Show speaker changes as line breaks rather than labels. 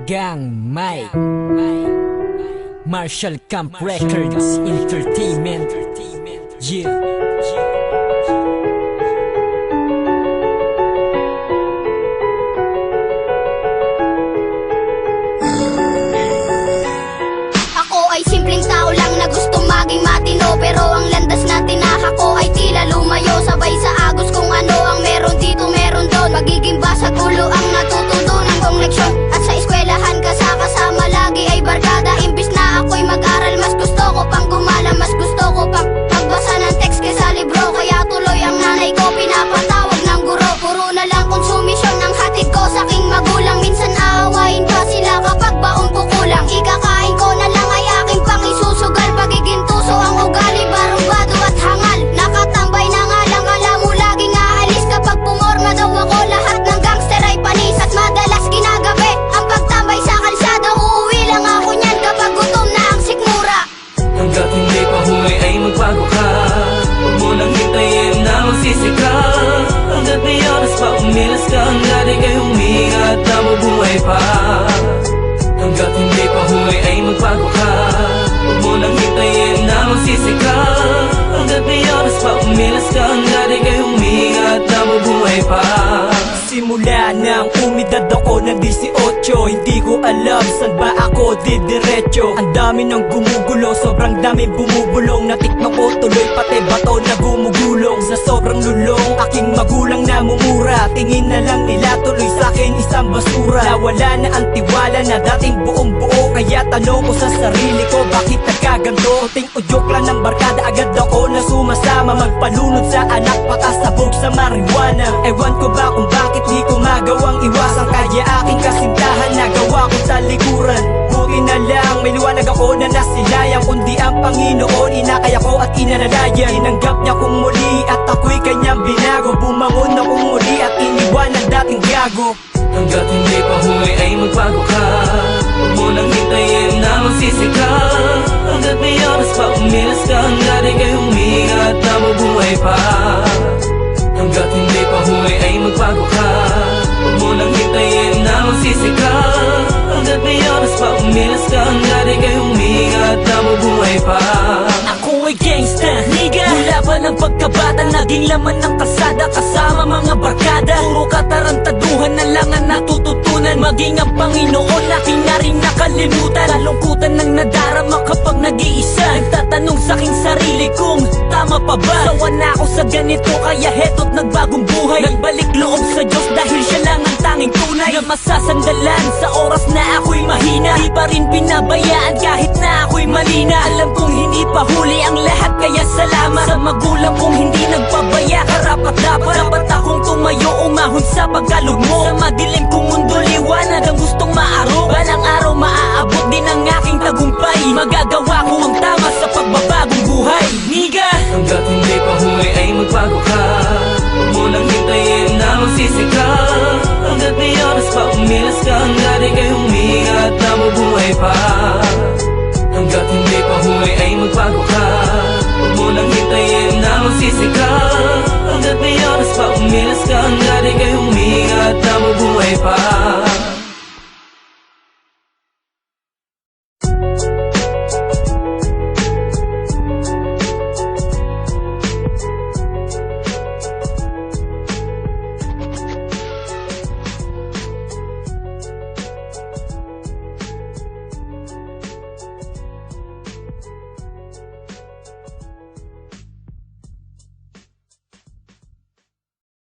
Gang Mike Marshall Camp Records Entertainment. Yeah.
Ako ay simpleng tao lang na gusto maging matino, pero ang landas na tinahak ko ay tila lumayo. Sabay sa agos kung ano ang meron dito meron doon. Magiging basag ulo ang natututunan kong leksyon. At sa eskwelahan kasama lagi ay barkada. Imbis na ako'y mag-aral, mas gusto ko pang gumala. Mas gusto ko pang magbasa ng text kaysa libro. Kaya tuloy ang nanay ko pinapatawag ng guro. Puro na lang konsumisyon ng hatid ko sa aking magulang. Minsan aawain pa sila kapag baon ko kulang. Ikakain ko na lang ay aking pang isusugal. Pagiging tuso ang ugali, barumbado at hangal. Nakatambay na nga lang, alam mo laging aalis. Kapag pumorma daw ako, lahat ng gangster ay panis. At madalas ginagabi ang pagtambay sa kalsada. Uuwi lang ako niyan kapag gutom na ang sikmura.
Hanggat hindi pa huli ay magbago ka. Huwag mo nang hintayin na magsisi ka. Hanggat may oras pa umilas ka. Hanggat ika'y huminga at nabubuhay pa. Hanggat hindi pa huli ay magbago ka. Huwag mo nang hintayin na magsisi ka. Hanggat may oras pa umilas ka. Hanggat ika'y huminga at nabubuhay pa.
Simula nang umidad ako ng 18, hindi ko alam saan ba ako didiretso. Ang dami ng gumugulo, sobrang dami bumubulong. Natikman ko tuloy pati bato na gumugulong. Sa sobrang lulong, aking magulang namumura. Tingin na lang nila tuloy sa'kin isang basura. Nawala na ang tiwala na dating buong buo. Kaya tanong ko sa sarili ko, bakit nagkaganto? Ting udyok lang ng barkada, agad ako na sumasama. Magpalunod sa anak, pakasabog sa marijuana. Ewan ko ba kung bakit di ko magawang iwasan. Kaya aking kasintahan nagawa ko talikuran. Buti na lang may liwanag ako na nasilayang. Kundi ang Panginoon inakaya ko at inanalaya. Inanggap niya kong muli at ako'y kanyang binago. Bumangon akong muli at iniwan ang dating gago.
Hanggat hindi pa huli ay magbago ka. Huwag mo nang hintayin na magsisi ka. Hanggat may oras pa umilas ka. Hanggat ika'y huminga at nabubuhay pa. Hanggat hindi pa huli ay magbago ka. Huwag mo nang hintayin na magsisi ka. Hanggat may oras pa umilas ka. Hanggat ika'y huminga at nabubuhay pa.
Ako ay gangsta, nigga. Mula pa ng pagkabata, naging laman ng kalsada. Kasama mga barkada, puro katarantaduhan na lang ang natututunan. Maging ang Panginoon, aking na rin nakalimutan. Kalungkutan ng nadarama kapag nag-iisa. Nagtatanong sa'king sarili kung tama pa ba? Sawa na ako sa ganito, kaya heto't nagbagong buhay. Nagbalik loob sa Diyos dahil siya lang ang tanging tunay na masasandalan sa oras na ako'y mahina. Di pa rin pinabayaan kahit na ako'y malina. Alam kong hindi pa huli ang lahat, kaya salamat sa magulang kong hindi nagpabaya. Karapat